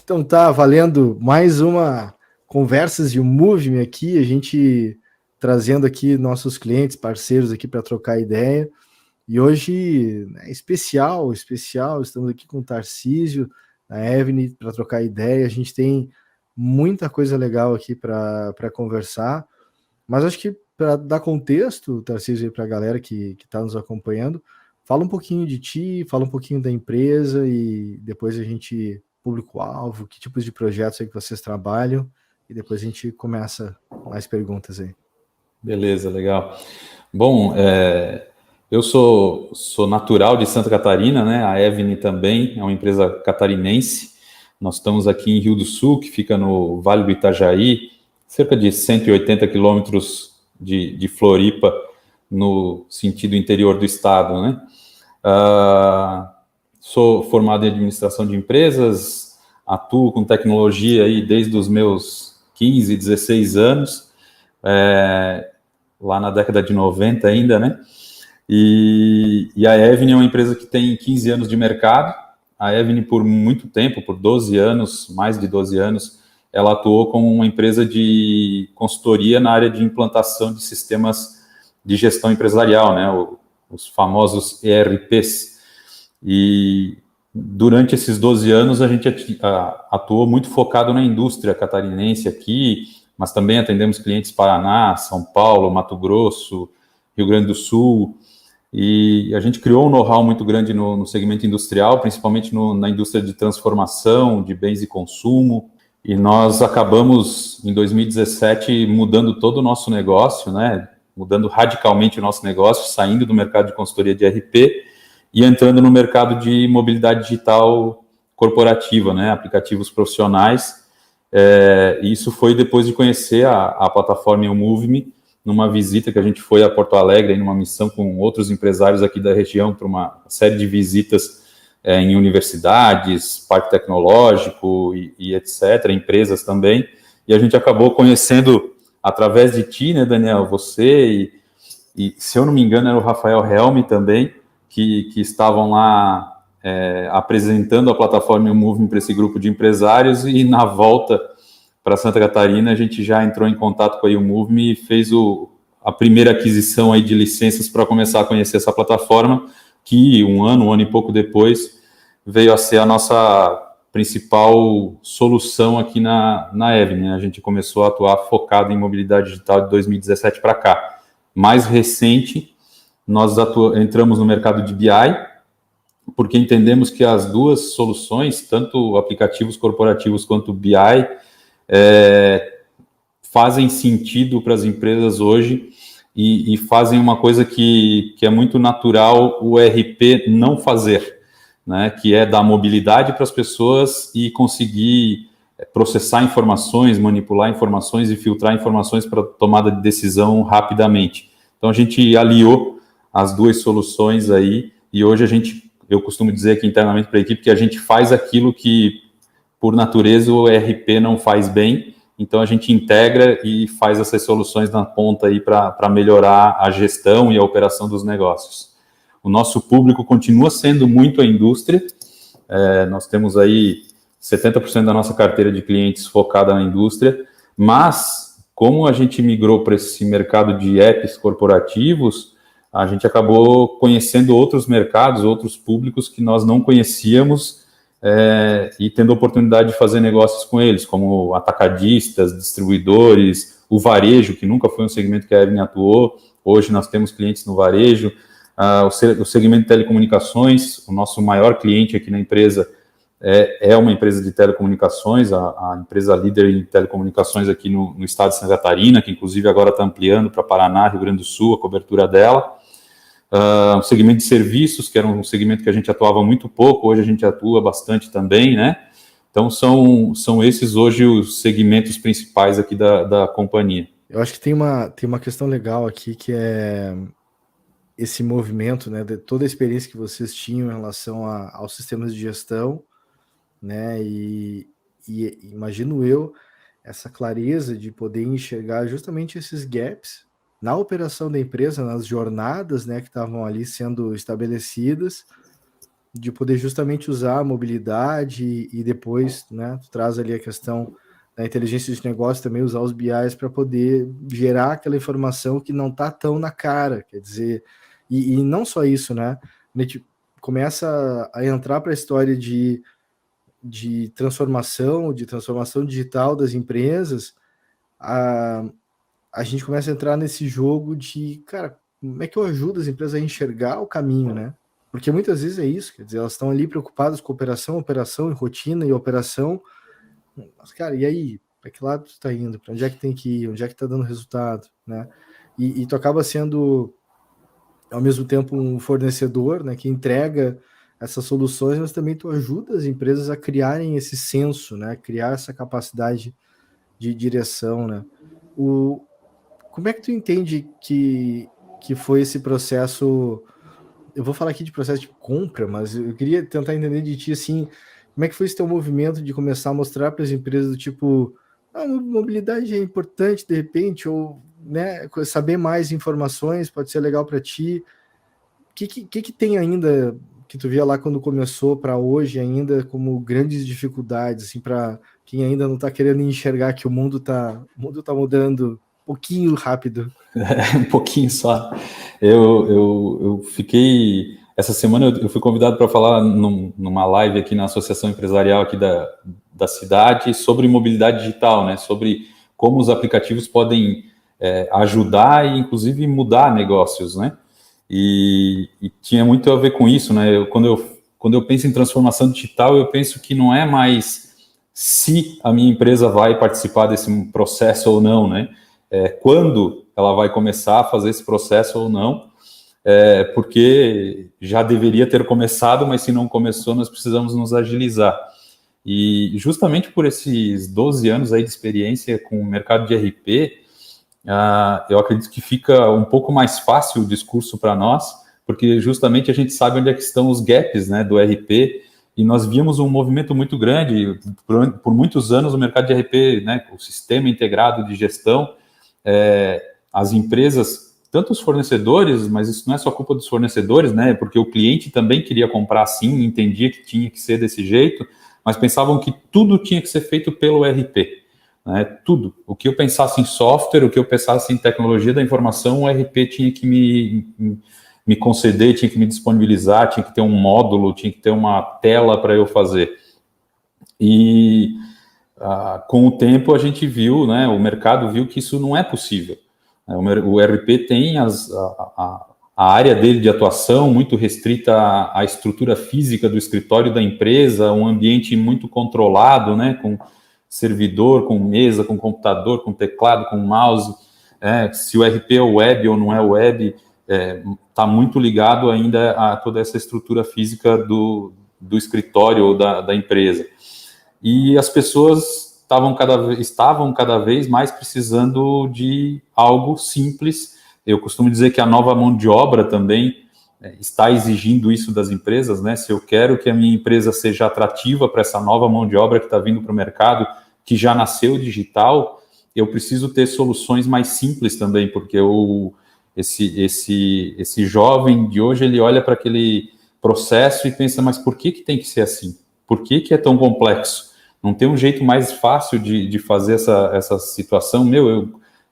Então tá valendo mais uma Conversas de um Movie aqui, a gente trazendo aqui nossos clientes, parceiros aqui para trocar ideia. E hoje é especial, estamos aqui com o Tarcísio, a Evne, para trocar ideia. A gente tem muita coisa legal aqui para conversar, mas acho que para dar contexto, Tarcísio, para a galera que está nos acompanhando, fala um pouquinho de ti, fala um pouquinho da empresa e depois a gente, público-alvo, que tipos de projetos aí que vocês trabalham, e depois a gente começa mais perguntas aí. Beleza, legal. Bom, eu sou natural de Santa Catarina, né? A Evne também é uma empresa catarinense. Nós estamos aqui em Rio do Sul, que fica no Vale do Itajaí, cerca de 180 quilômetros de Floripa, no sentido interior do estado, né? Sou formado em administração de empresas, atuo com tecnologia aí desde os meus 15, 16 anos, lá na década de 90 ainda, né? E a Evne é uma empresa que tem 15 anos de mercado. A Evne, por muito tempo, por 12 anos, mais de 12 anos, ela atuou como uma empresa de consultoria na área de implantação de sistemas de gestão empresarial, né? Os famosos ERPs. E durante esses 12 anos a gente atuou muito focado na indústria catarinense aqui, mas também atendemos clientes Paraná, São Paulo, Mato Grosso, Rio Grande do Sul, e a gente criou um know-how muito grande no segmento industrial, principalmente na indústria de transformação de bens e consumo, e nós acabamos, em 2017, mudando todo o nosso negócio, né? Mudando radicalmente o nosso negócio, saindo do mercado de consultoria de ERP e entrando no mercado de mobilidade digital corporativa, né? Aplicativos profissionais. Isso foi depois de conhecer a plataforma YouMove.me, numa visita que a gente foi a Porto Alegre, numa missão com outros empresários aqui da região, para uma série de visitas em universidades, parque tecnológico e etc., empresas também, e a gente acabou conhecendo, através de ti, né, Daniel, você e se eu não me engano, era o Rafael Helmi também, que estavam lá apresentando a plataforma YouMove.me para esse grupo de empresários, e na volta para Santa Catarina, a gente já entrou em contato com a YouMove.me e fez a primeira aquisição aí de licenças para começar a conhecer essa plataforma, que um ano e pouco depois, veio a ser a nossa principal solução aqui na Evne. A gente começou a atuar focado em mobilidade digital de 2017 para cá. Mais recente, nós entramos no mercado de BI, porque entendemos que as duas soluções, tanto aplicativos corporativos quanto BI, fazem sentido para as empresas hoje e fazem uma coisa que é muito natural o ERP não fazer, né? Que é dar mobilidade para as pessoas e conseguir processar informações, manipular informações e filtrar informações para tomada de decisão rapidamente. Então a gente aliou as duas soluções aí e hoje eu costumo dizer aqui internamente para a equipe que a gente faz aquilo que por natureza o ERP não faz bem, então a gente integra e faz essas soluções na ponta aí para melhorar a gestão e a operação dos negócios. O nosso público continua sendo muito a indústria, nós temos aí 70% da nossa carteira de clientes focada na indústria, mas como a gente migrou para esse mercado de apps corporativos, a gente acabou conhecendo outros mercados, outros públicos que nós não conhecíamos, e tendo a oportunidade de fazer negócios com eles, como atacadistas, distribuidores, o varejo, que nunca foi um segmento que a Evne atuou, hoje nós temos clientes no varejo, o segmento de telecomunicações, o nosso maior cliente aqui na empresa é uma empresa de telecomunicações, a empresa líder em telecomunicações aqui no estado de Santa Catarina, que inclusive agora está ampliando para Paraná, Rio Grande do Sul, a cobertura dela. O segmento de serviços, que era um segmento que a gente atuava muito pouco, hoje a gente atua bastante também, né? Então, são esses hoje os segmentos principais aqui da companhia. Eu acho que tem uma questão legal aqui, que é esse movimento, né, de toda a experiência que vocês tinham em relação aos sistemas de gestão, né, e imagino eu, essa clareza de poder enxergar justamente esses gaps na operação da empresa, nas jornadas, né, que estavam ali sendo estabelecidas, de poder justamente usar a mobilidade e depois, né, tu traz ali a questão da inteligência de negócio também, usar os BIs para poder gerar aquela informação que não está tão na cara, quer dizer, e não só isso, né, a gente começa a entrar para a história de transformação digital das empresas, a gente começa a entrar nesse jogo de, cara, como é que eu ajudo as empresas a enxergar o caminho, né? Porque muitas vezes é isso, quer dizer, elas estão ali preocupadas com operação, e rotina e operação. Mas, cara, e aí? Para que lado tu está indo? Para onde é que tem que ir? Onde é que está dando resultado, né? E tu acaba sendo, ao mesmo tempo, um fornecedor, né, que entrega essas soluções, mas também tu ajuda as empresas a criarem esse senso, né? Criar essa capacidade de direção, né? Como é que tu entende que foi esse processo? Eu vou falar aqui de processo de compra, mas eu queria tentar entender de ti, assim, como é que foi esse teu movimento de começar a mostrar para as empresas do tipo, mobilidade é importante de repente, ou, né, saber mais informações pode ser legal para ti. O que tem ainda que tu via lá quando começou para hoje ainda como grandes dificuldades, assim, para quem ainda não está querendo enxergar que o mundo tá mudando um pouquinho rápido? Um pouquinho só. Eu fiquei. Essa semana eu fui convidado para falar numa live aqui na Associação Empresarial aqui da cidade sobre mobilidade digital, né? Sobre como os aplicativos podem ajudar e, inclusive, mudar negócios, né? E tinha muito a ver com isso, né? Quando eu penso em transformação digital, eu penso que não é mais se a minha empresa vai participar desse processo ou não, né? Quando ela vai começar a fazer esse processo ou não, porque já deveria ter começado, mas se não começou, nós precisamos nos agilizar. E justamente por esses 12 anos aí de experiência com o mercado de RP, eu acredito que fica um pouco mais fácil o discurso para nós, porque justamente a gente sabe onde é que estão os gaps, né, do RP, e nós víamos um movimento muito grande, por muitos anos o mercado de RP, né, o sistema integrado de gestão, as empresas, tanto os fornecedores, mas isso não é só culpa dos fornecedores, né? Porque o cliente também queria comprar assim, entendia que tinha que ser desse jeito, mas pensavam que tudo tinha que ser feito pelo RP, né? Tudo. O que eu pensasse em software, o que eu pensasse em tecnologia da informação, o RP tinha que me conceder, tinha que me disponibilizar, tinha que ter um módulo, tinha que ter uma tela para eu fazer. E com o tempo a gente viu, né, o mercado viu que isso não é possível. O RP tem a área dele de atuação muito restrita à estrutura física do escritório da empresa, um ambiente muito controlado, né, com servidor, com mesa, com computador, com teclado, com mouse. Se o RP é web ou não é web, está muito ligado ainda a toda essa estrutura física do escritório ou da empresa. E as pessoas estavam cada vez mais precisando de algo simples. Eu costumo dizer que a nova mão de obra também está exigindo isso das empresas, né? Se eu quero que a minha empresa seja atrativa para essa nova mão de obra que está vindo para o mercado, que já nasceu digital, eu preciso ter soluções mais simples também, porque esse jovem de hoje, ele olha para aquele processo e pensa, mas por que tem que ser assim? Por que é tão complexo? Não tem um jeito mais fácil de fazer essa situação?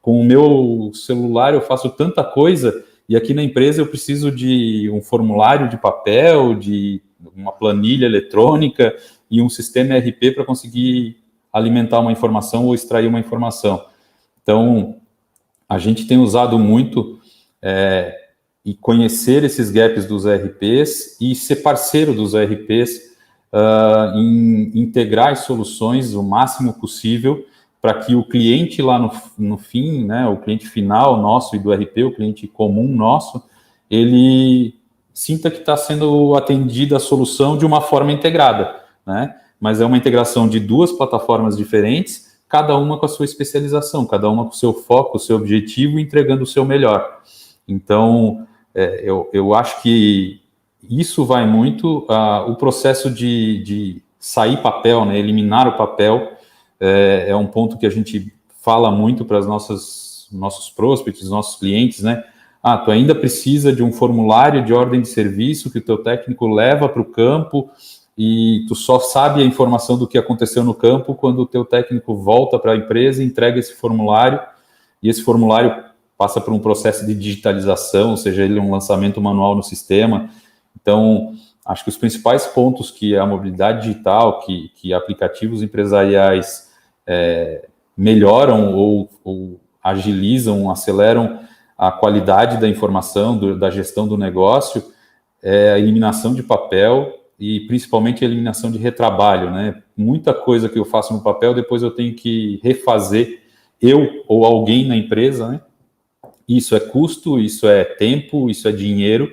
Com o meu celular eu faço tanta coisa e aqui na empresa eu preciso de um formulário de papel, de uma planilha eletrônica e um sistema ERP para conseguir alimentar uma informação ou extrair uma informação. Então, a gente tem usado muito e conhecer esses gaps dos ERPs e ser parceiro dos ERPs em integrar as soluções o máximo possível para que o cliente lá no fim, né, o cliente final nosso e do RP, o cliente comum nosso, ele sinta que está sendo atendida a solução de uma forma integrada, né? Mas é uma integração de duas plataformas diferentes, cada uma com a sua especialização, cada uma com o seu foco, o seu objetivo, entregando o seu melhor. Então, eu acho que isso vai muito, o processo de sair papel, né, eliminar o papel, é um ponto que a gente fala muito para nossos prospects, nossos clientes, né? Ah, tu ainda precisa de um formulário de ordem de serviço que o teu técnico leva para o campo e tu só sabe a informação do que aconteceu no campo quando o teu técnico volta para a empresa e entrega esse formulário, e esse formulário passa por um processo de digitalização, seja ele um lançamento manual no sistema. Então, acho que os principais pontos que a mobilidade digital, que aplicativos empresariais melhoram ou agilizam, aceleram a qualidade da informação, da gestão do negócio, é a eliminação de papel e principalmente a eliminação de retrabalho, né? Muita coisa que eu faço no papel, depois eu tenho que refazer, eu ou alguém na empresa, né? Isso é custo, isso é tempo, isso é dinheiro,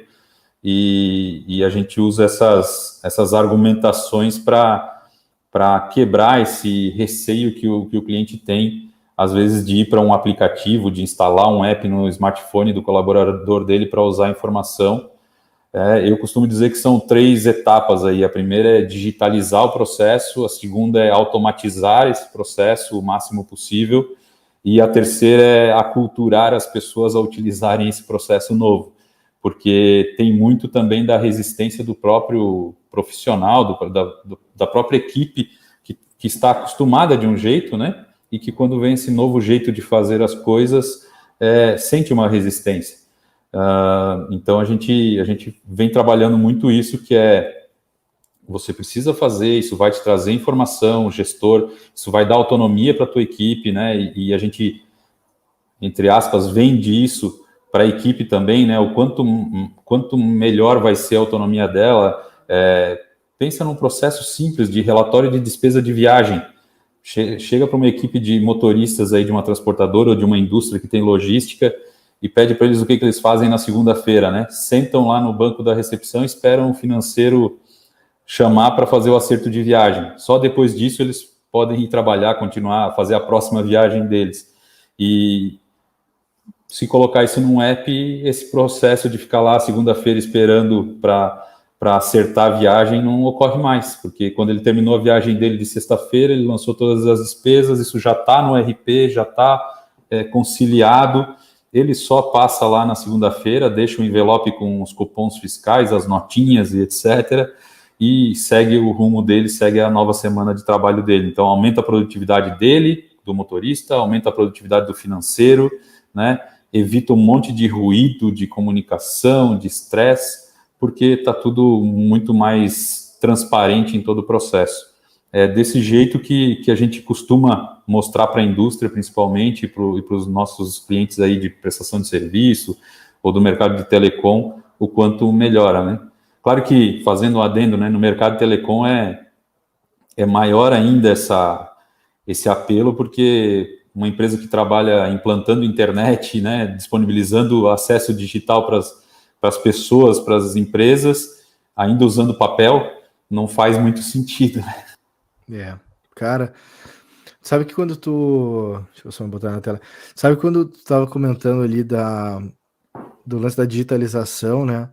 e a gente usa essas argumentações para quebrar esse receio que o cliente tem, às vezes, de ir para um aplicativo, de instalar um app no smartphone do colaborador dele para usar a informação. Eu costumo dizer que são 3 etapas aí. A primeira é digitalizar o processo, a segunda é automatizar esse processo o máximo possível, e a terceira é aculturar as pessoas a utilizarem esse processo novo, porque tem muito também da resistência do próprio profissional, da própria equipe que está acostumada de um jeito, né? E que quando vem esse novo jeito de fazer as coisas, sente uma resistência. Então a gente vem trabalhando muito isso, que você precisa fazer, isso vai te trazer informação, gestor, isso vai dar autonomia para a tua equipe, né? E a gente, entre aspas, vende isso para a equipe também, né? O quanto melhor vai ser a autonomia dela. Pensa num processo simples de relatório de despesa de viagem. Chega para uma equipe de motoristas aí de uma transportadora ou de uma indústria que tem logística e pede para eles o que eles fazem na segunda-feira, né? Sentam lá no banco da recepção, esperam o financeiro chamar para fazer o acerto de viagem. Só depois disso eles podem ir trabalhar, continuar, fazer a próxima viagem deles. E se colocar isso num app, esse processo de ficar lá segunda-feira esperando para acertar a viagem não ocorre mais, porque quando ele terminou a viagem dele de sexta-feira, ele lançou todas as despesas, isso já está no RP, já está conciliado, ele só passa lá na segunda-feira, deixa o envelope com os cupons fiscais, as notinhas e etc., e segue o rumo dele, segue a nova semana de trabalho dele. Então, aumenta a produtividade dele, do motorista, aumenta a produtividade do financeiro, né? Evita um monte de ruído, de comunicação, de estresse, porque está tudo muito mais transparente em todo o processo. É desse jeito que a gente costuma mostrar para a indústria, principalmente, e para os nossos clientes aí de prestação de serviço ou do mercado de telecom, o quanto melhora, né? Claro que, fazendo um adendo, né, no mercado de telecom é maior ainda esse apelo, porque uma empresa que trabalha implantando internet, né, disponibilizando acesso digital para as pessoas, para as empresas, ainda usando papel, não faz muito sentido, né? Cara, sabe que quando deixa eu só botar na tela. Sabe quando tu estava comentando ali do lance da digitalização, né?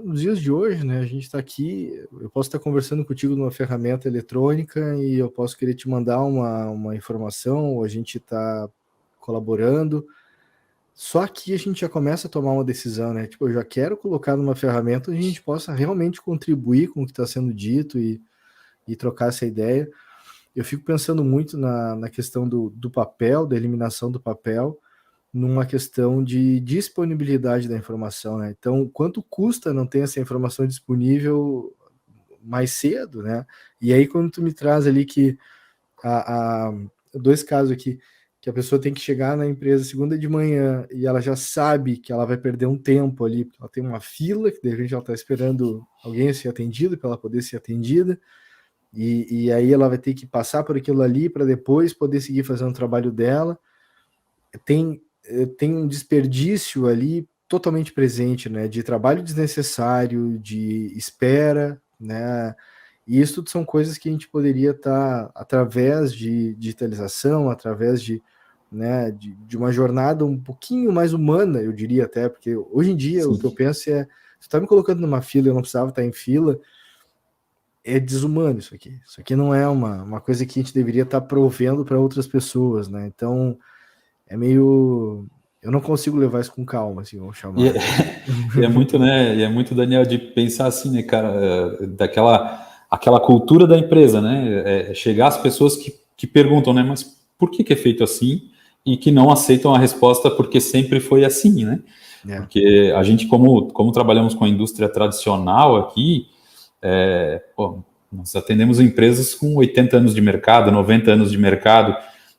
Nos dias de hoje, né, a gente está aqui, eu posso estar conversando contigo numa ferramenta eletrônica e eu posso querer te mandar uma informação, ou a gente está colaborando, só que a gente já começa a tomar uma decisão, né? Tipo, eu já quero colocar numa ferramenta onde a gente possa realmente contribuir com o que está sendo dito e trocar essa ideia. Eu fico pensando muito na questão do papel, da eliminação do papel, numa questão de disponibilidade da informação, né? Então, quanto custa não ter essa informação disponível mais cedo, né? E aí, quando tu me traz ali que dois casos aqui, que a pessoa tem que chegar na empresa segunda de manhã e ela já sabe que ela vai perder um tempo ali, porque ela tem uma fila, que de repente ela está esperando alguém ser atendido para ela poder ser atendida, e aí ela vai ter que passar por aquilo ali para depois poder seguir fazendo o trabalho dela. Tem um desperdício ali totalmente presente, né, de trabalho desnecessário, de espera, né, e isso tudo são coisas que a gente poderia estar, através de digitalização, através né, de uma jornada um pouquinho mais humana, eu diria até, porque hoje em dia o que eu penso se está me colocando numa fila, eu não precisava estar em fila, é desumano isso aqui. Isso aqui não é uma coisa que a gente deveria estar provendo para outras pessoas, né, então é meio eu não consigo levar isso com calma, assim, vamos chamar. E é, e é muito, né? E é muito, Daniel, de pensar assim, né, cara, aquela cultura da empresa, né? Chegar às pessoas que perguntam, né? Mas por que é feito assim? E que não aceitam a resposta porque sempre foi assim, né? É, Porque a gente, como trabalhamos com a indústria tradicional aqui, pô, nós atendemos empresas com 80 anos de mercado, 90 anos de mercado,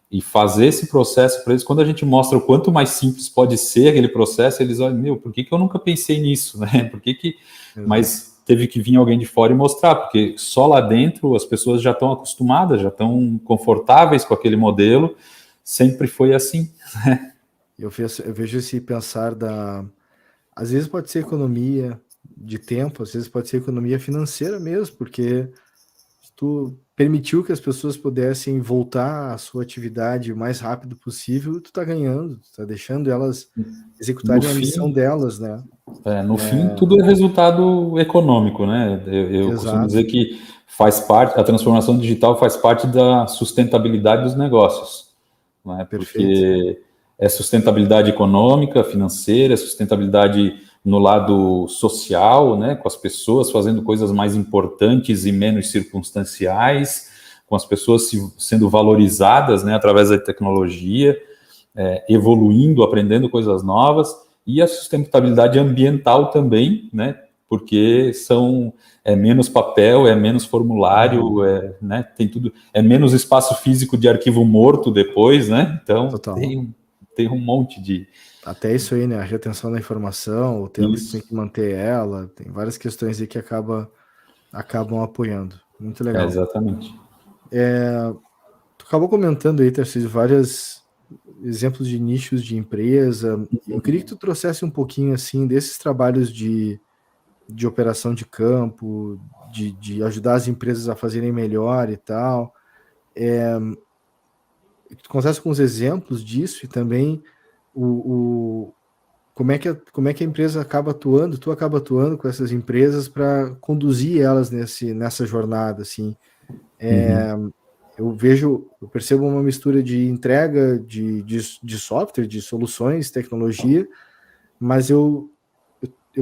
e fazer esse processo para eles, quando a gente mostra o quanto mais simples pode ser aquele processo, eles olham, meu, por que eu nunca pensei nisso, né? exato. Mas teve que vir alguém de fora e mostrar, porque só lá dentro as pessoas já estão acostumadas, já estão confortáveis com aquele modelo, sempre foi assim. Eu vejo esse pensar às vezes pode ser economia de tempo, às vezes pode ser economia financeira mesmo, porque se tu permitiu que as pessoas pudessem voltar à sua atividade o mais rápido possível, tu tá ganhando, tu tá deixando elas No executarem a missão fim, delas, né? no fim, tudo é resultado econômico, né? Eu costumo Exato, dizer que faz parte, a transformação digital faz parte da sustentabilidade dos negócios, né? perfeito. Porque é sustentabilidade econômica, financeira, é sustentabilidade no lado social, né? Com as pessoas fazendo coisas mais importantes e menos circunstanciais, com as pessoas sendo valorizadas, né? Através da tecnologia, evoluindo, aprendendo coisas novas, e a sustentabilidade ambiental também, né? Porque é menos papel, é menos formulário, né? Tem tudo, é menos espaço físico de arquivo morto depois, né? Então Total. tem um monte de Até isso aí, né? A retenção da informação, o tempo que tu tem isso. que manter ela, tem várias questões aí que acabam apoiando. Muito legal. Exatamente. Tu acabou comentando aí, Tarcísio, vários exemplos de nichos de empresa. Eu queria que tu trouxesse um pouquinho, assim, desses trabalhos de operação de campo, de ajudar as empresas a fazerem melhor e tal. Tu contasse com os exemplos disso e também o como é que a empresa acaba atuando, tu acaba atuando com essas empresas para conduzir elas nessa jornada, assim. Uhum. Eu percebo uma mistura de entrega de software, de soluções, tecnologia, mas eu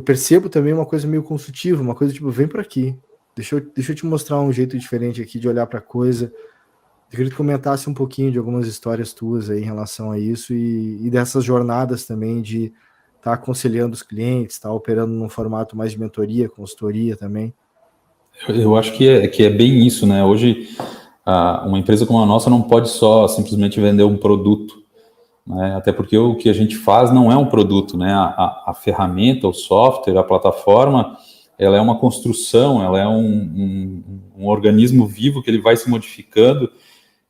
percebo também uma coisa meio consultiva, uma coisa tipo, vem por aqui, deixa eu te mostrar um jeito diferente aqui de olhar para a coisa. Eu queria que tu comentasse um pouquinho de algumas histórias tuas aí em relação a isso e dessas jornadas também de estar aconselhando os clientes, estar operando num formato mais de mentoria, consultoria também. Eu acho que é bem isso, né? Hoje, uma empresa como a nossa não pode só simplesmente vender um produto, né? Até porque o que a gente faz não é um produto, né? A ferramenta, o software, a plataforma, ela é uma construção, ela é um organismo vivo que ele vai se modificando.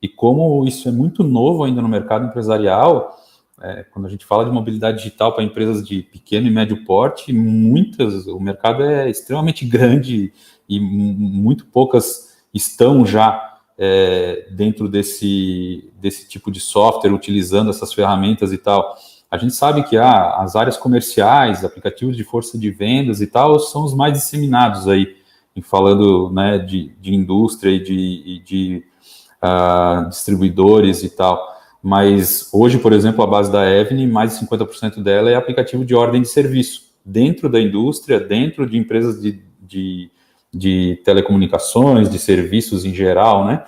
E como isso é muito novo ainda no mercado empresarial, quando a gente fala de mobilidade digital para empresas de pequeno e médio porte, o mercado é extremamente grande e muito poucas estão já dentro desse tipo de software, utilizando essas ferramentas e tal. A gente sabe que as áreas comerciais, aplicativos de força de vendas e tal, são os mais disseminados aí, em falando, né, de indústria e de distribuidores e tal. Mas hoje, por exemplo, a base da Evni, mais de 50% dela é aplicativo de ordem de serviço, dentro da indústria, dentro de empresas de telecomunicações, de serviços em geral, né?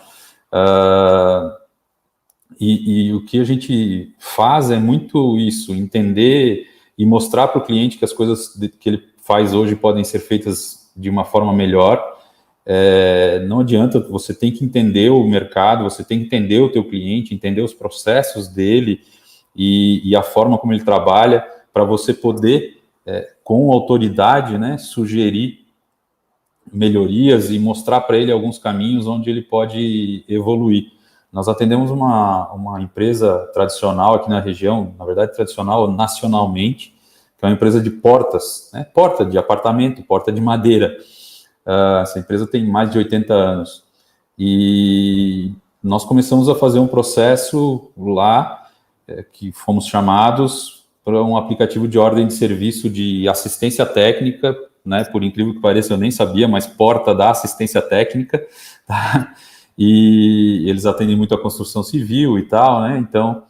E o que a gente faz é muito isso, entender e mostrar para o cliente que as coisas que ele faz hoje podem ser feitas de uma forma melhor. Não adianta, você tem que entender o mercado, você tem que entender o teu cliente, entender os processos dele e a forma como ele trabalha, para você poder, com autoridade, né, sugerir melhorias e mostrar para ele alguns caminhos onde ele pode evoluir. Nós atendemos uma empresa tradicional aqui na região, na verdade tradicional nacionalmente, que é uma empresa de portas, né, porta de apartamento, porta de madeira. Essa empresa tem mais de 80 anos. E nós começamos a fazer um processo lá, que fomos chamados para um aplicativo de ordem de serviço de assistência técnica, né? Por incrível que pareça, eu nem sabia, mas porta da assistência técnica, tá? E eles atendem muito a construção civil e tal, né? Então,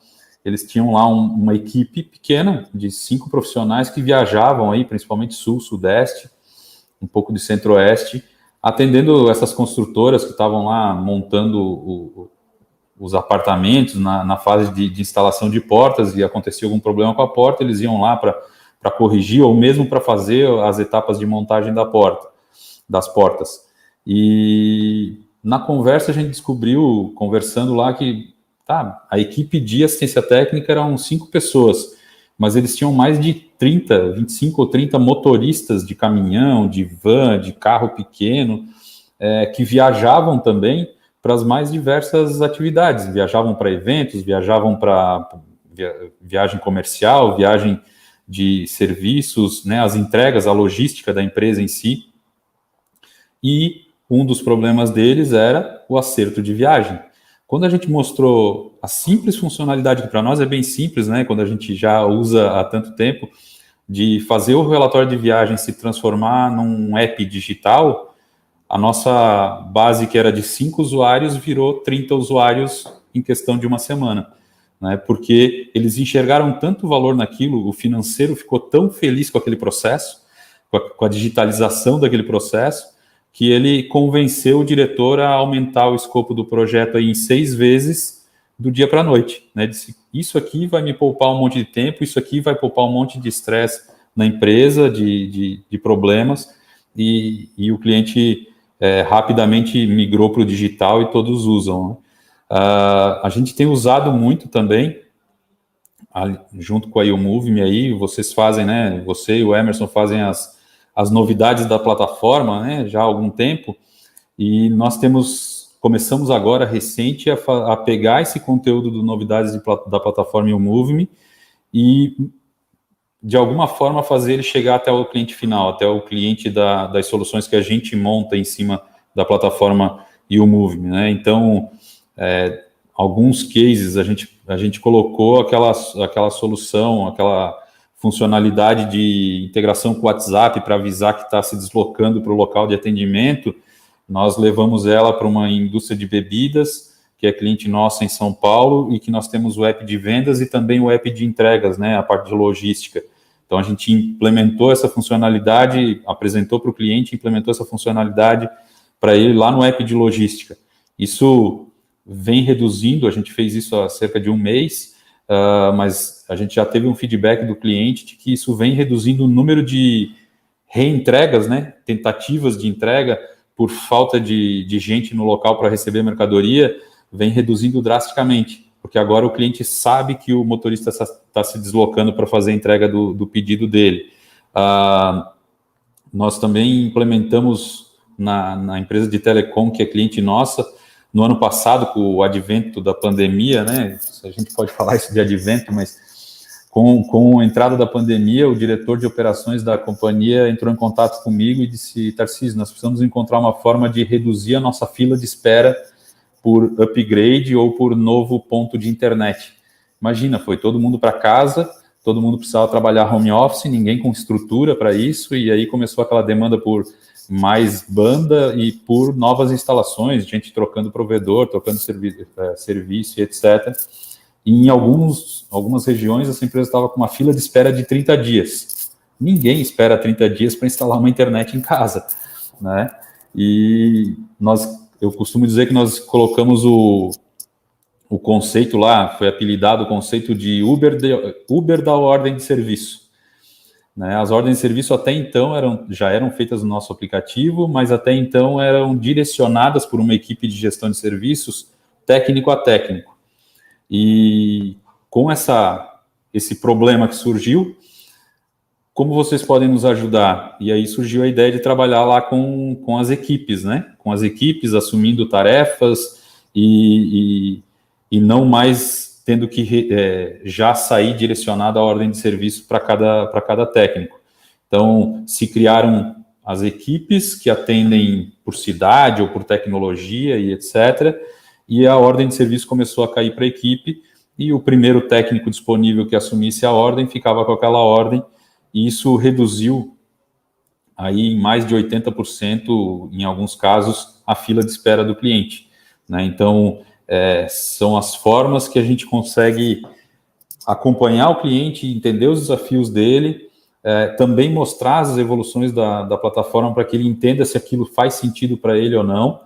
eles tinham lá uma equipe pequena de 5 profissionais que viajavam aí, principalmente sul, sudeste, um pouco de centro-oeste, atendendo essas construtoras que estavam lá montando os apartamentos na fase de instalação de portas, e acontecia algum problema com a porta, eles iam lá para corrigir, ou mesmo para fazer as etapas de montagem das portas. E na conversa a gente descobriu, conversando lá, que a equipe de assistência técnica eram 5 pessoas, mas eles tinham mais de 25 ou 30 motoristas de caminhão, de van, de carro pequeno, que viajavam também para as mais diversas atividades. Viajavam para eventos, viajavam para viagem comercial, viagem de serviços, né, as entregas, a logística da empresa em si. E um dos problemas deles era o acerto de viagem. Quando a gente mostrou a simples funcionalidade, que para nós é bem simples, né, quando a gente já usa há tanto tempo, de fazer o relatório de viagem se transformar num app digital, a nossa base, que era de 5 usuários, virou 30 usuários em questão de uma semana, né, porque eles enxergaram tanto valor naquilo, o financeiro ficou tão feliz com aquele processo, com a digitalização daquele processo, que ele convenceu o diretor a aumentar o escopo do projeto aí em 6 vezes do dia para a noite, né? Disse, isso aqui vai me poupar um monte de tempo, isso aqui vai poupar um monte de estresse na empresa, de problemas, e o cliente rapidamente migrou para o digital e todos usam, né? A gente tem usado muito também, junto com a YouMove aí, vocês fazem, né? Você e o Emerson fazem as novidades da plataforma, né, já há algum tempo, e nós começamos agora, recente, a pegar esse conteúdo de novidades da plataforma YouMove e, de alguma forma, fazer ele chegar até o cliente final, até o cliente das soluções que a gente monta em cima da plataforma YouMove, né? Então, alguns cases, a gente colocou aquela solução, aquela funcionalidade de integração com o WhatsApp para avisar que está se deslocando para o local de atendimento. Nós levamos ela para uma indústria de bebidas, que é cliente nossa em São Paulo, e que nós temos o app de vendas e também o app de entregas, né, a parte de logística. Então, a gente implementou essa funcionalidade, apresentou para o cliente, implementou essa funcionalidade para ele lá no app de logística. Isso vem reduzindo, a gente fez isso há cerca de um mês, mas a gente já teve um feedback do cliente de que isso vem reduzindo o número de reentregas, né, tentativas de entrega por falta de gente no local para receber mercadoria, vem reduzindo drasticamente, porque agora o cliente sabe que o motorista está se deslocando para fazer a entrega do pedido dele. Nós também implementamos na empresa de telecom, que é cliente nossa, no ano passado, com o advento da pandemia, né? A gente pode falar isso de advento, mas com a entrada da pandemia, o diretor de operações da companhia entrou em contato comigo e disse, Tarcísio, nós precisamos encontrar uma forma de reduzir a nossa fila de espera por upgrade ou por novo ponto de internet. Imagina, foi todo mundo para casa, todo mundo precisava trabalhar home office, ninguém com estrutura para isso, e aí começou aquela demanda por mais banda e por novas instalações, gente trocando provedor, trocando serviço, etc. E em algumas regiões, essa empresa estava com uma fila de espera de 30 dias. Ninguém espera 30 dias para instalar uma internet em casa, né? E eu costumo dizer que nós colocamos o conceito lá, foi apelidado o conceito de Uber da ordem de serviço. Né? As ordens de serviço até então já eram feitas no nosso aplicativo, mas até então eram direcionadas por uma equipe de gestão de serviços técnico a técnico. E com esse problema que surgiu, como vocês podem nos ajudar? E aí surgiu a ideia de trabalhar lá com as equipes, né? Com as equipes assumindo tarefas e não mais tendo que já sair direcionado a ordem de serviço para cada técnico. Então, se criaram as equipes que atendem por cidade ou por tecnologia e etc., e a ordem de serviço começou a cair para a equipe, e o primeiro técnico disponível que assumisse a ordem ficava com aquela ordem, e isso reduziu aí em mais de 80%, em alguns casos, a fila de espera do cliente, né? Então, são as formas que a gente consegue acompanhar o cliente, entender os desafios dele, também mostrar as evoluções da plataforma para que ele entenda se aquilo faz sentido para ele ou não,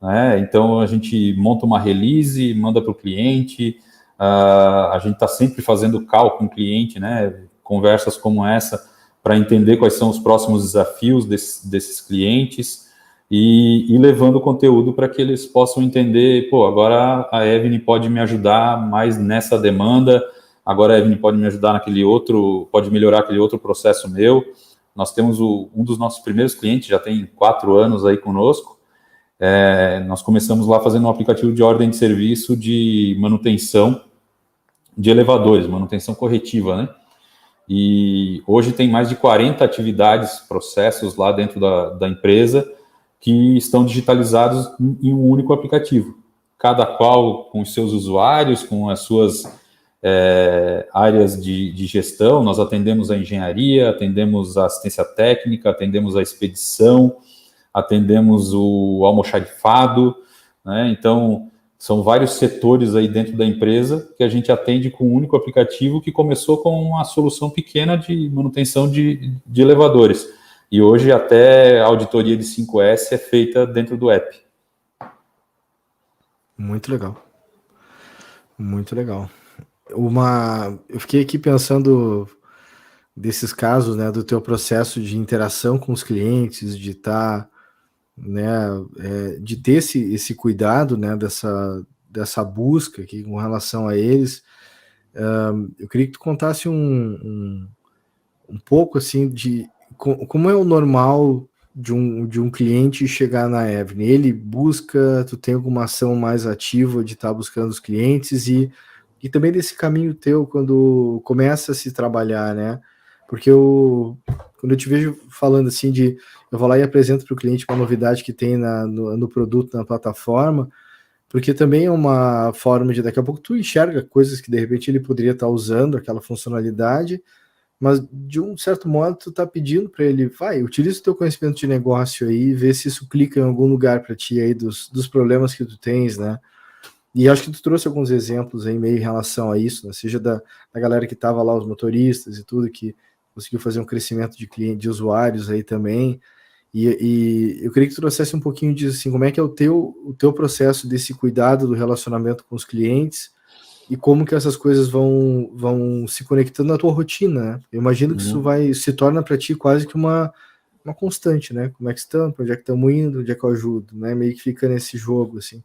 né? Então, a gente monta uma release, manda para o cliente, a gente está sempre fazendo call com o cliente, né? Conversas como essa, para entender quais são os próximos desafios desses clientes e levando conteúdo para que eles possam entender, pô, agora a Evni pode me ajudar mais nessa demanda, agora a Evni pode me ajudar naquele outro, pode melhorar aquele outro processo meu. Nós temos um dos nossos primeiros clientes, já tem 4 anos aí conosco. Nós começamos lá fazendo um aplicativo de ordem de serviço de manutenção de elevadores, manutenção corretiva, né? E hoje tem mais de 40 atividades, processos lá dentro da empresa que estão digitalizados em um único aplicativo, cada qual com os seus usuários, com as suas áreas de gestão. Nós atendemos a engenharia, atendemos a assistência técnica, atendemos a expedição, atendemos o almoxarifado, né? Então, são vários setores aí dentro da empresa que a gente atende com um único aplicativo que começou com uma solução pequena de manutenção de elevadores. E hoje até a auditoria de 5S é feita dentro do app. Muito legal. Muito legal. Eu fiquei aqui pensando desses casos, né, do teu processo de interação com os clientes, de estar, né, de ter esse cuidado, né, dessa busca aqui com relação a eles. Eu queria que tu contasse um pouco assim de como é o normal de um cliente chegar na Evni. Ele busca, tu tem alguma ação mais ativa de estar buscando os clientes e também desse caminho teu quando começa a se trabalhar, né? Porque quando eu te vejo falando assim eu vou lá e apresento para o cliente uma novidade que tem no produto, na plataforma, porque também é uma forma de, daqui a pouco tu enxerga coisas que de repente ele poderia estar usando, aquela funcionalidade, mas de um certo modo tu tá pedindo para ele, vai, utiliza o teu conhecimento de negócio aí, vê se isso clica em algum lugar para ti aí dos problemas que tu tens, né? E acho que tu trouxe alguns exemplos aí meio em relação a isso, né? Seja da galera que estava lá, os motoristas e tudo, que conseguiu fazer um crescimento de clientes, de usuários aí também. E eu queria que tu trouxesse um pouquinho disso, assim, como é que é o teu processo desse cuidado do relacionamento com os clientes e como que essas coisas vão se conectando na tua rotina, né? Eu imagino que isso se torna para ti quase que uma constante, né? Como é que estamos, onde é que estamos indo, onde é que eu ajudo, né? Meio que fica nesse jogo, assim.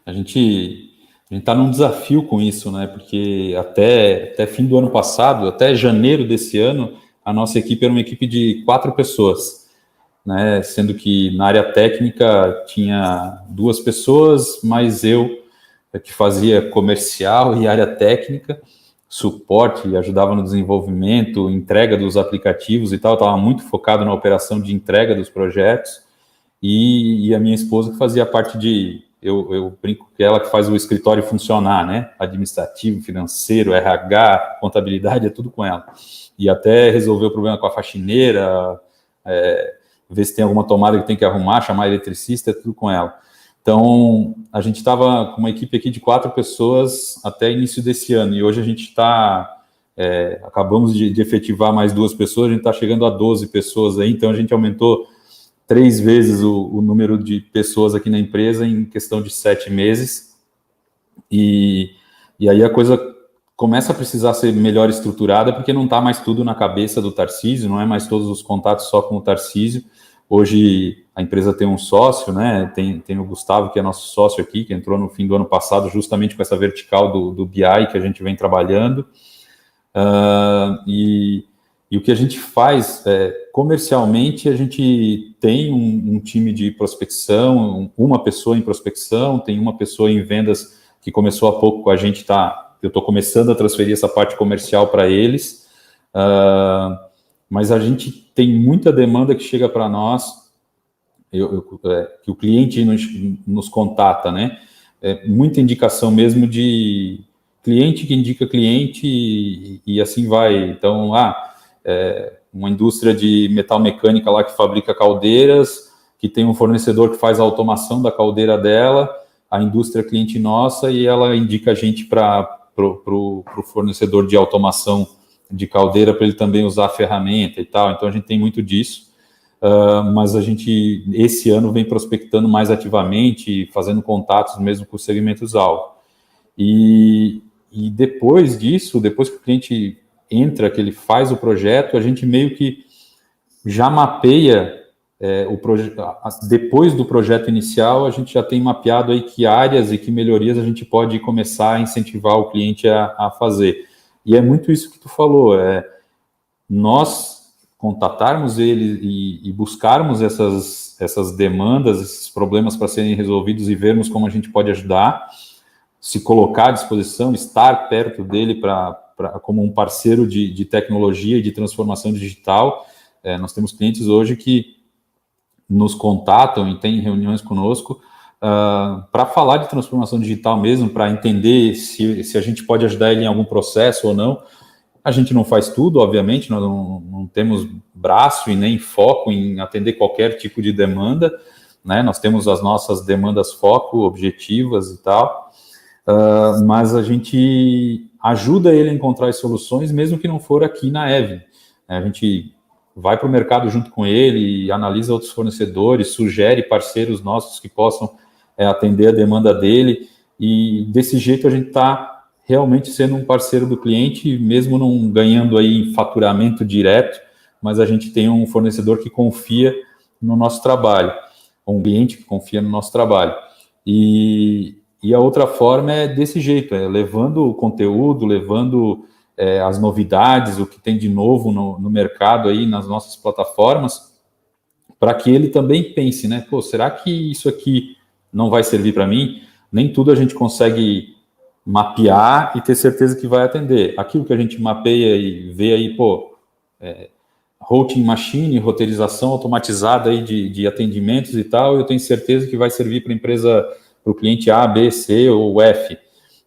A gente está num desafio com isso, né? Porque até fim do ano passado, até janeiro desse ano, a nossa equipe era uma equipe de 4 pessoas, né? Sendo que na área técnica tinha 2 pessoas, mais eu, que fazia comercial e área técnica, suporte, ajudava no desenvolvimento, entrega dos aplicativos e tal. Estava muito focado na operação de entrega dos projetos. E a minha esposa que fazia parte eu brinco que ela que faz o escritório funcionar, né? Administrativo, financeiro, RH, contabilidade, é tudo com ela. E até resolver o problema com a faxineira, ver se tem alguma tomada que tem que arrumar, chamar eletricista, é tudo com ela. Então, a gente estava com uma equipe aqui de 4 pessoas até início desse ano, e hoje a gente acabamos de efetivar mais 2 pessoas, a gente está chegando a 12 pessoas aí, então a gente aumentou 3 vezes o número de pessoas aqui na empresa em questão de 7 meses, e aí a coisa começa a precisar ser melhor estruturada, porque não está mais tudo na cabeça do Tarcísio, não é mais todos os contatos só com o Tarcísio. Hoje a empresa tem um sócio, né? Tem o Gustavo, que é nosso sócio aqui, que entrou no fim do ano passado, justamente com essa vertical do BI que a gente vem trabalhando. E o que a gente faz, comercialmente, a gente tem um time de prospecção, uma pessoa em prospecção, tem uma pessoa em vendas que começou há pouco com a gente, eu estou começando a transferir essa parte comercial para eles, mas a gente tem muita demanda que chega para nós, que o cliente nos contata, né? Muita indicação mesmo de cliente que indica cliente e assim vai. Então, uma indústria de metal mecânica lá que fabrica caldeiras, que tem um fornecedor que faz a automação da caldeira dela, a indústria é cliente nossa, e ela indica a gente para pro fornecedor de automação de caldeira para ele também usar a ferramenta e tal. Então, a gente tem muito disso. Mas a gente, esse ano, vem prospectando mais ativamente, fazendo contatos mesmo com os segmentos-alvo. E depois disso, depois que o cliente entra, que ele faz o projeto, a gente meio que já mapeia o projeto. Depois do projeto inicial, a gente já tem mapeado aí que áreas e que melhorias a gente pode começar a incentivar o cliente a fazer. E é muito isso que tu falou, nós contatarmos ele e buscarmos essas demandas, esses problemas para serem resolvidos e vermos como a gente pode ajudar, se colocar à disposição, estar perto dele como um parceiro de tecnologia e de transformação digital. Nós temos clientes hoje que nos contatam e têm reuniões conosco para falar de transformação digital mesmo, para entender se a gente pode ajudar ele em algum processo ou não. A gente não faz tudo, obviamente, nós não temos braço e nem foco em atender qualquer tipo de demanda, né? Nós temos as nossas demandas foco, objetivas e tal, mas a gente ajuda ele a encontrar as soluções, mesmo que não for aqui na Evni. A gente vai para o mercado junto com ele, analisa outros fornecedores, sugere parceiros nossos que possam atender a demanda dele, e desse jeito a gente está realmente sendo um parceiro do cliente, mesmo não ganhando aí faturamento direto, mas a gente tem um fornecedor que confia no nosso trabalho, um cliente que confia no nosso trabalho. E a outra forma é desse jeito, levando o conteúdo, levando as novidades, o que tem de novo no mercado aí, nas nossas plataformas, para que ele também pense, né? Pô, será que isso aqui não vai servir para mim? Nem tudo a gente consegue mapear e ter certeza que vai atender. Aquilo que a gente mapeia e vê aí, routing machine, roteirização automatizada aí de atendimentos e tal, eu tenho certeza que vai servir para a empresa, para o cliente A, B, C ou F,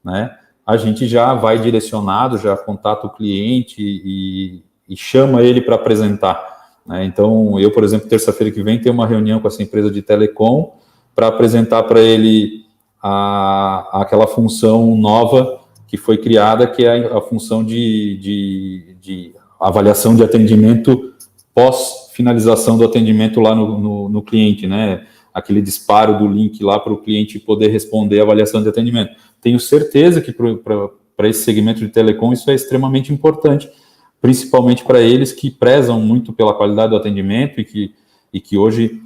né? A gente já vai direcionado, já contata o cliente e chama ele para apresentar, né? Então, eu, por exemplo, terça-feira que vem, tenho uma reunião com essa empresa de telecom para apresentar para ele aquela função nova que foi criada, que é a função de avaliação de atendimento pós-finalização do atendimento lá no cliente, né? Aquele disparo do link lá para o cliente poder responder a avaliação de atendimento. Tenho certeza que para esse segmento de telecom isso é extremamente importante, principalmente para eles que prezam muito pela qualidade do atendimento e que hoje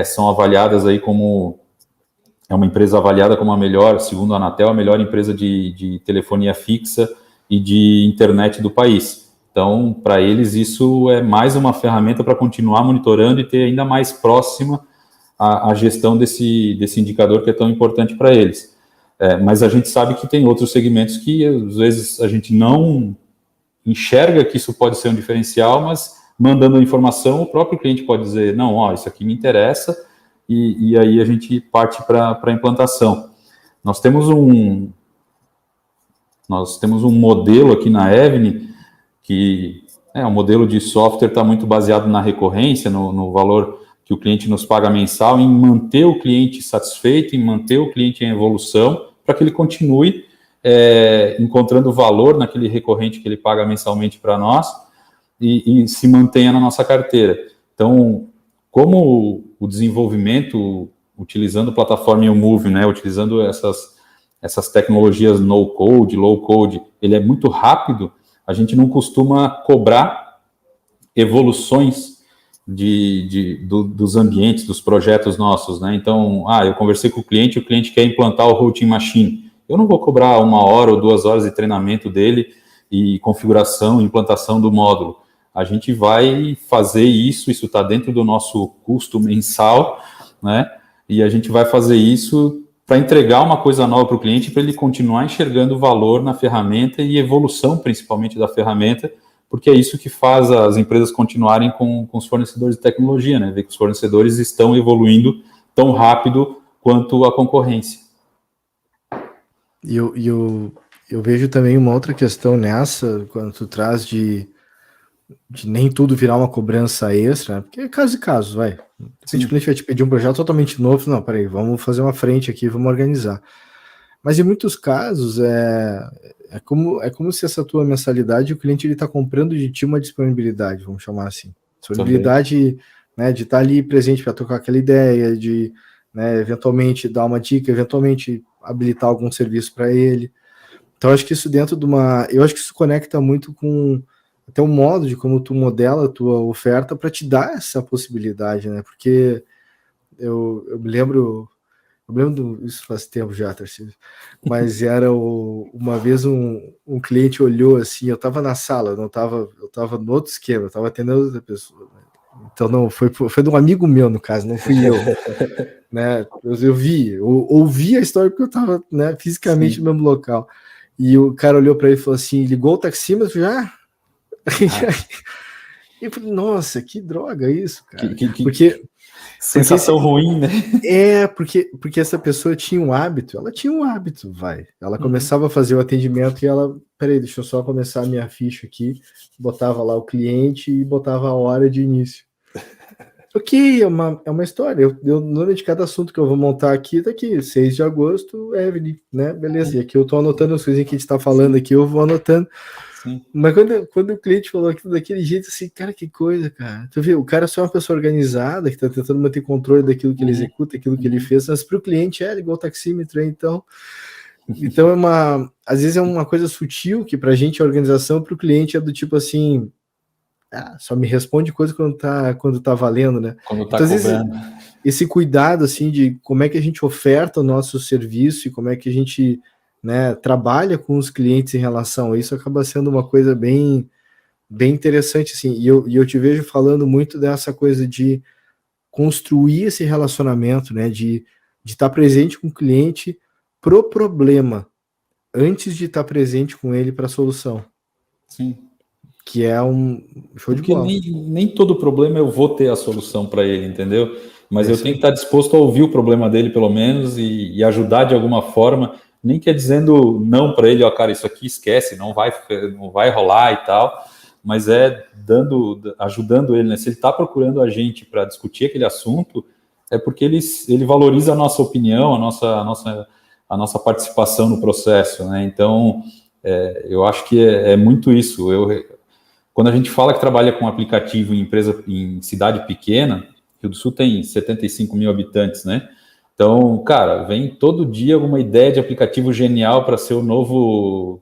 são avaliadas aí como... É uma empresa avaliada como a melhor, segundo a Anatel, a melhor empresa de telefonia fixa e de internet do país. Então, para eles, isso é mais uma ferramenta para continuar monitorando e ter ainda mais próxima a gestão desse indicador que é tão importante para eles. Mas a gente sabe que tem outros segmentos que, às vezes, a gente não enxerga que isso pode ser um diferencial, mas mandando a informação, o próprio cliente pode dizer, não, isso aqui me interessa, e aí a gente parte para a implantação. Nós temos um modelo aqui na Evni, que o modelo de software está muito baseado na recorrência, no valor que o cliente nos paga mensal, em manter o cliente satisfeito, em manter o cliente em evolução, para que ele continue encontrando valor naquele recorrente que ele paga mensalmente para nós e se mantenha na nossa carteira. Então, como o desenvolvimento, utilizando a plataforma YouMove, né, utilizando essas tecnologias no-code, low-code, ele é muito rápido, a gente não costuma cobrar evoluções dos ambientes, dos projetos nossos, né? Então, eu conversei com o cliente quer implantar o routing machine. Eu não vou cobrar 1 hora ou 2 horas de treinamento dele e configuração e implantação do módulo. A gente vai fazer isso está dentro do nosso custo mensal, né? E a gente vai fazer isso para entregar uma coisa nova para o cliente, para ele continuar enxergando valor na ferramenta e evolução, principalmente, da ferramenta, porque é isso que faz as empresas continuarem com os fornecedores de tecnologia, né? Ver que os fornecedores estão evoluindo tão rápido quanto a concorrência. E eu vejo também uma outra questão nessa, quando tu traz de nem tudo virar uma cobrança extra, né? Porque é caso e caso, vai. Se o cliente vai te pedir um projeto totalmente novo, não, peraí, vamos fazer uma frente aqui, vamos organizar. Mas em muitos casos, é como se essa tua mensalidade, o cliente ele está comprando de ti uma disponibilidade, vamos chamar assim. Disponibilidade, né, de estar ali presente para trocar aquela ideia, de, né, eventualmente dar uma dica, eventualmente habilitar algum serviço para ele. Então, acho que isso eu acho que isso conecta muito com até o modo de como tu modela a tua oferta para te dar essa possibilidade, né? Porque eu me lembro, isso faz tempo já, Tarcísio, mas uma vez um cliente olhou assim, eu estava na sala, eu estava no outro esquema, eu estava atendendo outra pessoa, né? Então não, foi de um amigo meu, no caso, não fui eu, né? Eu ouvi a história porque eu estava, né, fisicamente Sim. no mesmo local, e o cara olhou para ele e falou assim, ligou o taxímetro já? E eu falei, nossa, que droga isso, cara. Porque sensação ruim, né? Porque essa pessoa tinha um hábito, vai. Ela começava a fazer o atendimento e ela, peraí, deixa eu só começar a minha ficha aqui, botava lá o cliente e botava a hora de início. Ok, é uma história. O nome de cada assunto que eu vou montar aqui tá aqui, 6 de agosto, Evelyn, né? Beleza, e aqui eu tô anotando as coisinhas que a gente tá falando aqui, eu vou anotando. Sim. Mas quando o cliente falou aquilo daquele jeito, assim, cara, que coisa, cara. Tu vê, o cara só é uma pessoa organizada, que tá tentando manter controle daquilo que ele executa, aquilo que ele fez, mas pro cliente é igual taxímetro, então às vezes é uma coisa sutil, que pra gente é organização, pro cliente é do tipo assim, só me responde coisa quando tá valendo, né? Quando tá então, às vezes, cobrando. Esse cuidado, assim, de como é que a gente oferta o nosso serviço e como é que a gente, né, trabalha com os clientes em relação a isso, acaba sendo uma coisa bem interessante, assim, e eu te vejo falando muito dessa coisa de construir esse relacionamento, né, de estar presente com o cliente pro problema, antes de estar presente com ele para a solução. Sim. Que é um show de bola. Porque nem todo problema eu vou ter a solução para ele, entendeu? Mas eu tenho que estar disposto a ouvir o problema dele, pelo menos, e ajudar de alguma forma, nem que é dizendo não para ele, ó, cara, isso aqui esquece, não vai rolar e tal, mas ajudando ele, né? Se ele está procurando a gente para discutir aquele assunto, é porque ele valoriza a nossa opinião, a nossa participação no processo, né? Então, eu acho que é muito isso. Quando a gente fala que trabalha com aplicativo em cidade pequena, Rio do Sul tem 75 mil habitantes, né? Então, cara, vem todo dia alguma ideia de aplicativo genial para ser o novo,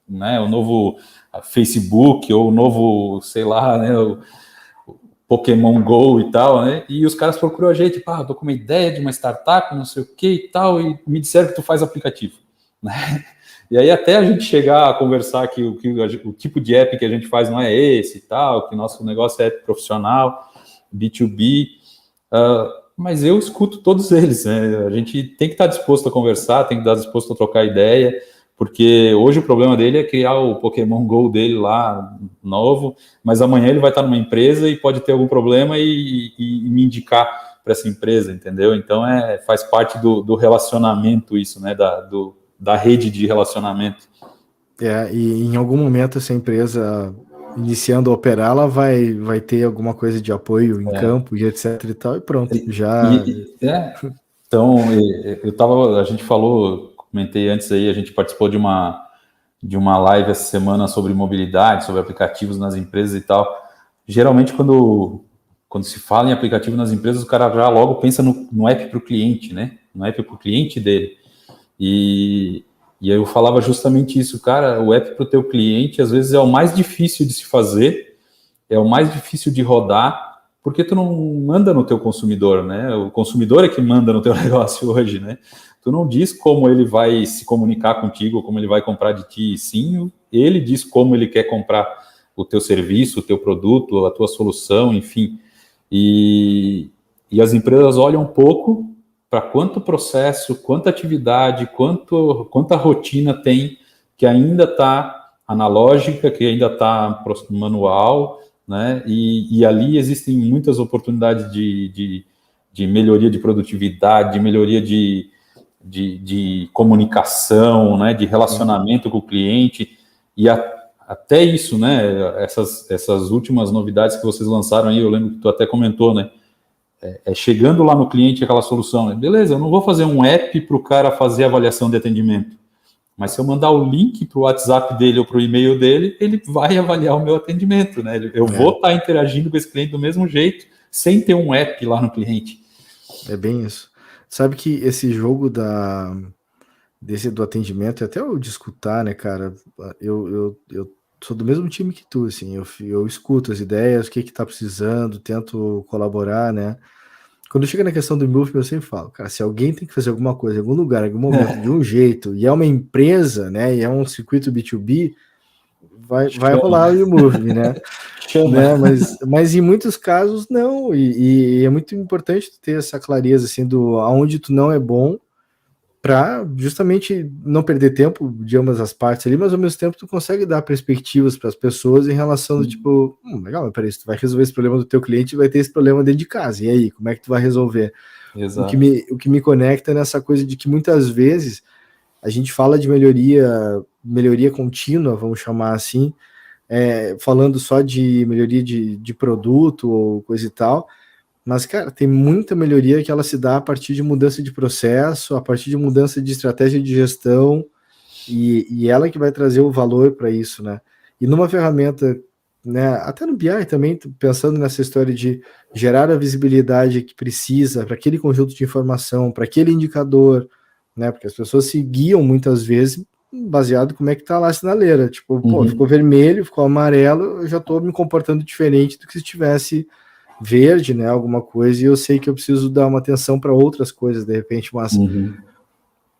né, o novo Facebook ou o novo, sei lá, né, o Pokémon Go e tal, né? E os caras procuram a gente, eu tô com uma ideia de uma startup, não sei o que e tal, e me disseram que tu faz aplicativo, né? E aí até a gente chegar a conversar que o tipo de app que a gente faz não é esse e tal, que nosso negócio é app profissional, B2B, mas eu escuto todos eles, né? A gente tem que estar disposto a conversar, tem que estar disposto a trocar ideia, porque hoje o problema dele é criar o Pokémon Go dele lá, novo, mas amanhã ele vai estar numa empresa e pode ter algum problema e me indicar para essa empresa, entendeu? Então faz parte do relacionamento isso, né? Da rede de relacionamento. E em algum momento essa empresa iniciando a operar, ela vai ter alguma coisa de apoio em campo e etc e tal, e pronto, Então, a gente falou, comentei antes aí, a gente participou de uma live essa semana sobre mobilidade, sobre aplicativos nas empresas e tal. Geralmente, quando se fala em aplicativo nas empresas, o cara já logo pensa no app para o cliente, né? No app para o cliente dele. E aí eu falava justamente isso, cara, o app para o teu cliente, às vezes, é o mais difícil de se fazer, é o mais difícil de rodar, porque tu não manda no teu consumidor, né? O consumidor é que manda no teu negócio hoje, né? Tu não diz como ele vai se comunicar contigo, como ele vai comprar de ti, sim, ele diz como ele quer comprar o teu serviço, o teu produto, a tua solução, enfim. E as empresas olham um pouco para quanto processo, quanta atividade, quanta rotina tem que ainda está analógica, que ainda está manual, né? E ali existem muitas oportunidades de melhoria de produtividade, de melhoria de comunicação, né? De relacionamento com o cliente, e até isso, né? Essas últimas novidades que vocês lançaram aí, eu lembro que tu até comentou, né? Chegando lá no cliente aquela solução, né? Beleza, eu não vou fazer um app para o cara fazer avaliação de atendimento, Mas se eu mandar o link para o WhatsApp dele ou para o e-mail dele, ele vai avaliar o meu atendimento, né? Eu vou estar interagindo com esse cliente do mesmo jeito, sem ter um app lá no cliente. É bem isso. Sabe que esse jogo do atendimento, até o de escutar, né, cara? Eu sou do mesmo time que tu, assim. Eu escuto as ideias, o que tá precisando, tento colaborar, né? Quando chega na questão do Move, eu sempre falo, cara, se alguém tem que fazer alguma coisa em algum lugar, em algum momento, de um jeito, e é uma empresa, né, e é um circuito B2B, vai rolar o Move, né? né? Mas em muitos casos, não. E é muito importante ter essa clareza, assim, do aonde tu não é bom, para justamente não perder tempo de ambas as partes ali, mas ao mesmo tempo tu consegue dar perspectivas para as pessoas em relação do tipo, legal, mas peraí, tu vai resolver esse problema do teu cliente e vai ter esse problema dentro de casa, e aí, como é que tu vai resolver? Exato. O que me conecta nessa coisa de que muitas vezes a gente fala de melhoria contínua, vamos chamar assim, falando só de melhoria de produto ou coisa e tal, mas, cara, tem muita melhoria que ela se dá a partir de mudança de processo, a partir de mudança de estratégia de gestão, e ela que vai trazer o valor para isso, né? E numa ferramenta, né, até no BI também, pensando nessa história de gerar a visibilidade que precisa para aquele conjunto de informação, para aquele indicador, né? Porque as pessoas se guiam muitas vezes baseado em como é que tá lá a sinaleira. Tipo, pô, ficou vermelho, ficou amarelo, eu já estou me comportando diferente do que se tivesse verde, né, alguma coisa, e eu sei que eu preciso dar uma atenção para outras coisas, de repente, mas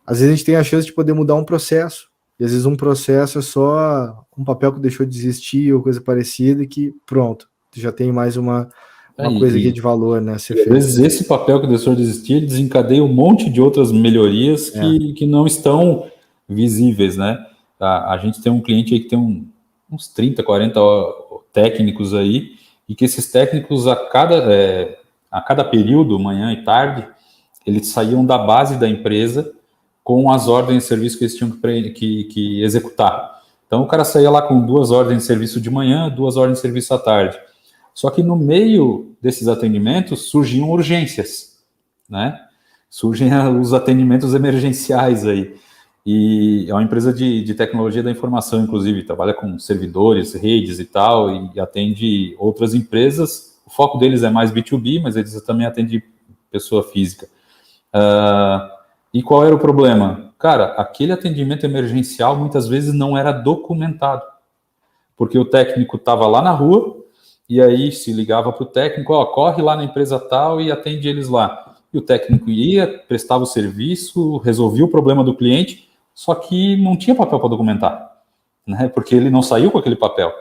às vezes a gente tem a chance de poder mudar um processo, e às vezes um processo é só um papel que deixou de existir ou coisa parecida, e que pronto, já tem mais uma coisa aqui de valor, né, ser feito. Às vezes esse papel que deixou de existir, ele desencadeia um monte de outras melhorias que não estão visíveis, né? A gente tem um cliente aí que tem uns 30, 40 técnicos aí, e que esses técnicos, a cada período, manhã e tarde, eles saíam da base da empresa com as ordens de serviço que eles tinham que executar. Então, o cara saía lá com 2 ordens de serviço de manhã, 2 ordens de serviço à tarde. Só que no meio desses atendimentos surgiam urgências, né? Surgem os atendimentos emergenciais aí. E é uma empresa de tecnologia da informação, inclusive, trabalha com servidores, redes e tal, e atende outras empresas. O foco deles é mais B2B, mas eles também atendem pessoa física. E qual era o problema? Cara, aquele atendimento emergencial muitas vezes não era documentado, porque o técnico estava lá na rua, e aí se ligava para o técnico, corre lá na empresa tal e atende eles lá. E o técnico ia, prestava o serviço, resolvia o problema do cliente, só que não tinha papel para documentar, né? Porque ele não saiu com aquele papel.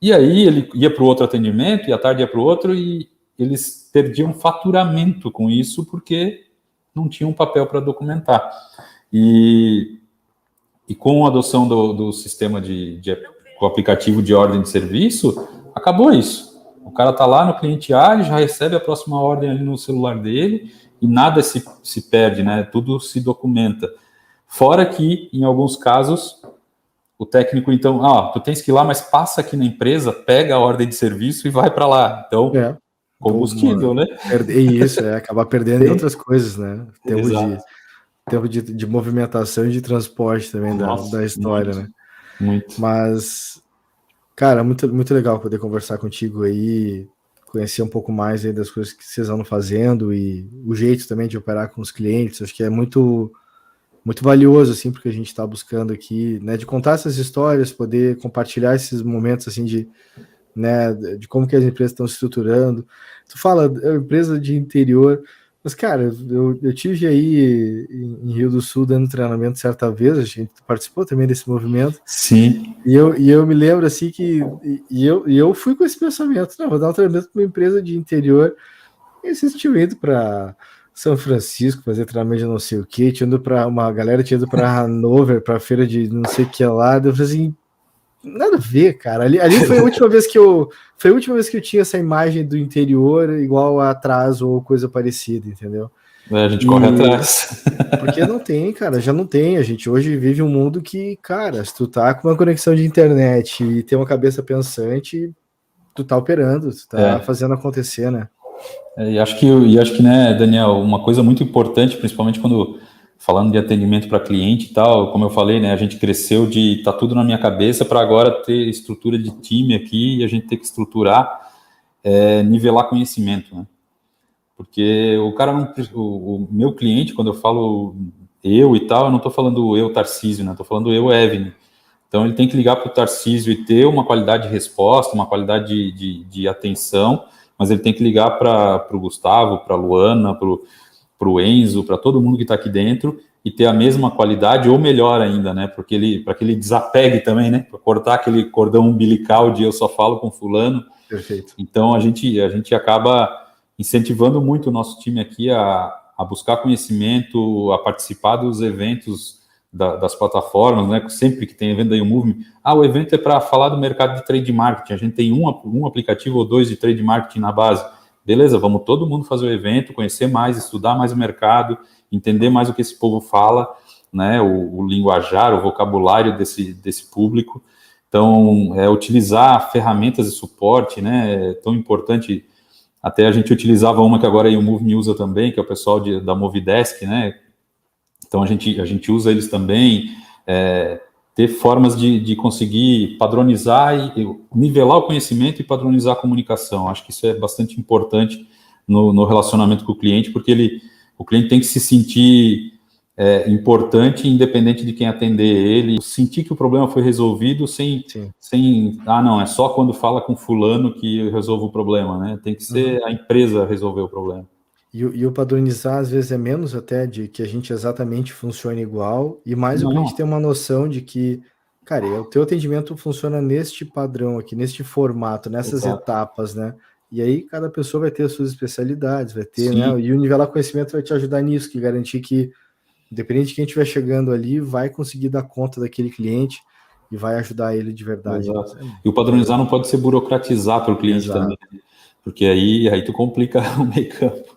E aí ele ia para o outro atendimento, e à tarde ia para o outro, e eles perdiam faturamento com isso, porque não tinham papel para documentar. E com a adoção do sistema com o aplicativo de ordem de serviço, acabou isso. O cara está lá no cliente A, ele já recebe a próxima ordem ali no celular dele, e nada se perde, né? Tudo se documenta. Fora que, em alguns casos, o técnico, então, tu tens que ir lá, mas passa aqui na empresa, pega a ordem de serviço e vai para lá. Então, combustível, né? Isso, acabar perdendo em outras coisas, né? Tempo de movimentação e de transporte também. Nossa, da história, muito, né? Muito. Mas, cara, muito, muito legal poder conversar contigo aí, conhecer um pouco mais aí das coisas que vocês andam fazendo e o jeito também de operar com os clientes. Acho que é muito valioso, assim, porque a gente está buscando aqui, né, de contar essas histórias, poder compartilhar esses momentos, assim, né, de como que as empresas estão se estruturando. Tu fala, empresa de interior, mas, cara, eu tive aí em Rio do Sul dando treinamento certa vez, a gente participou também desse movimento. Sim. E eu me lembro, assim, que eu fui com esse pensamento, não, vou dar um treinamento para uma empresa de interior, e vocês tinham ido para São Francisco fazer treinamento de não sei o que, uma galera tinha ido para Hanover, para feira de não sei o que lá, eu falei assim, nada a ver, cara, ali foi a última vez que eu tinha essa imagem do interior igual a atraso ou coisa parecida, entendeu? A gente corre atrás. Porque não tem, cara, já não tem. A gente hoje vive um mundo que, cara, se tu tá com uma conexão de internet e tem uma cabeça pensante, tu tá operando, tu tá fazendo acontecer, né? E acho que, né, Daniel, uma coisa muito importante, principalmente quando falando de atendimento para cliente e tal, como eu falei, né, a gente cresceu de tá tudo na minha cabeça para agora ter estrutura de time aqui e a gente ter que estruturar, nivelar conhecimento, né? Porque o cara não, o meu cliente, quando eu falo eu e tal, eu não estou falando eu, Tarcísio, né? Estou falando eu, Evelyn. Então ele tem que ligar para o Tarcísio e ter uma qualidade de resposta, uma qualidade de atenção, mas ele tem que ligar para o Gustavo, para a Luana, para o Enzo, para todo mundo que está aqui dentro e ter a mesma qualidade ou melhor ainda, né? Para que ele desapegue também, né? Para cortar aquele cordão umbilical de eu só falo com fulano. Perfeito. Então a gente acaba incentivando muito o nosso time aqui a buscar conhecimento, a participar dos eventos das plataformas, né? Sempre que tem evento da YouMove, o evento é para falar do mercado de trade marketing, a gente tem um aplicativo ou dois de trade marketing na base. Beleza, vamos todo mundo fazer o evento, conhecer mais, estudar mais o mercado, entender mais o que esse povo fala, né? O linguajar, o vocabulário desse público. Então, utilizar ferramentas de suporte, né? É tão importante. Até a gente utilizava uma que agora a YouMove me usa também, que é o pessoal da Movidesk, né? Então a gente usa eles também, ter formas de conseguir padronizar e nivelar o conhecimento e padronizar a comunicação. Acho que isso é bastante importante no relacionamento com o cliente, porque o cliente tem que se sentir importante, independente de quem atender ele, sentir que o problema foi resolvido sem não, é só quando fala com fulano que eu resolvo o problema, né? Tem que ser a empresa resolver o problema. E o padronizar, às vezes, é menos até de que a gente exatamente funcione igual, e mais o cliente ter uma noção de que, cara, o teu atendimento funciona neste padrão aqui, neste formato, nessas etapas, né? E aí cada pessoa vai ter as suas especialidades, vai ter, né? E o nivelar conhecimento vai te ajudar nisso, que garantir que, independente de quem estiver chegando ali, vai conseguir dar conta daquele cliente e vai ajudar ele de verdade. Exato. E o padronizar não pode ser burocratizar para o cliente também, porque aí tu complica o meio campo.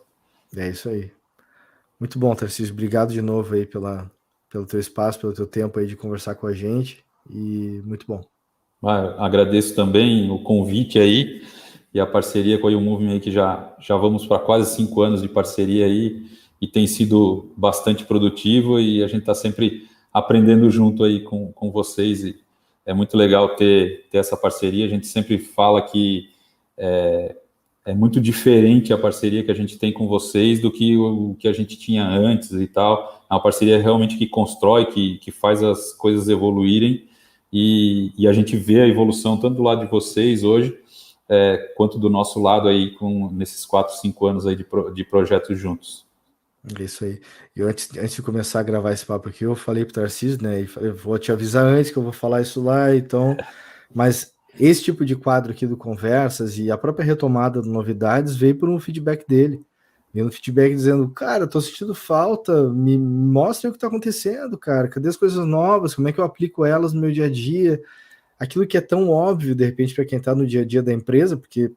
É isso aí. Muito bom, Tarcísio. Obrigado de novo aí pelo teu espaço, pelo teu tempo aí de conversar com a gente. E muito bom. Agradeço também o convite aí e a parceria com a YouMove aí, que já vamos para quase 5 anos de parceria aí e tem sido bastante produtivo e a gente está sempre aprendendo junto aí com vocês e é muito legal ter essa parceria. A gente sempre fala que é muito diferente a parceria que a gente tem com vocês do que o que a gente tinha antes e tal. É uma parceria realmente que constrói, que faz as coisas evoluírem e a gente vê a evolução tanto do lado de vocês hoje, quanto do nosso lado aí nesses 4, 5 anos aí de projetos juntos. É isso aí. E antes de começar a gravar esse papo aqui, eu falei pro Tarcísio, né? Eu vou te avisar antes que eu vou falar isso lá, então... Mas esse tipo de quadro aqui do Conversas e a própria retomada de novidades veio por um feedback dele. Veio um feedback dizendo, cara, eu tô sentindo falta, me mostra o que tá acontecendo, cara. Cadê as coisas novas? Como é que eu aplico elas no meu dia a dia? Aquilo que é tão óbvio, de repente, para quem tá no dia a dia da empresa, porque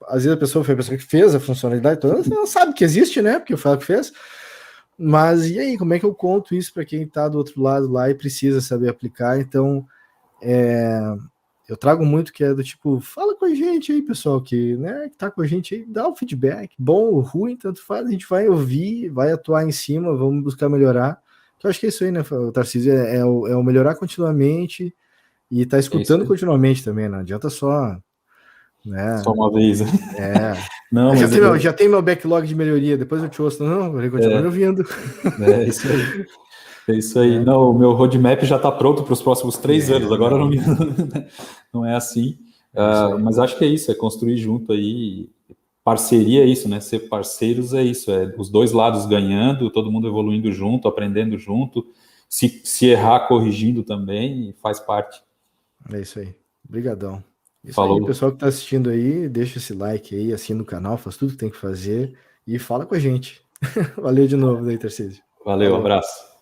às vezes a pessoa foi a pessoa que fez a funcionalidade toda, ela sabe que existe, né? Porque foi ela que fez. Mas e aí, como é que eu conto isso para quem tá do outro lado lá e precisa saber aplicar? Então, eu trago muito que é do tipo, fala com a gente aí, pessoal, que tá com a gente aí, dá o feedback, bom ou ruim, tanto faz, a gente vai ouvir, vai atuar em cima, vamos buscar melhorar. Eu acho que é isso aí, né, Tarcísio? É o melhorar continuamente e tá escutando continuamente também, não adianta só... Né? Só uma vez. Não, já tem meu backlog de melhoria, depois eu te ouço. Não, eu continuo me ouvindo. É isso aí. É isso aí. Não, o meu roadmap já está pronto para os próximos 3 anos. Agora não é assim. Mas acho que é isso, é construir junto aí. Parceria é isso, né? Ser parceiros é isso. É os dois lados ganhando, todo mundo evoluindo junto, aprendendo junto. Se errar, corrigindo também, faz parte. É isso aí. Obrigadão. Isso Falou. aí, pessoal que está assistindo aí, deixa esse like aí, assina o canal, faz tudo que tem que fazer e fala com a gente. Valeu de novo daí, Tarcísio. Valeu, abraço.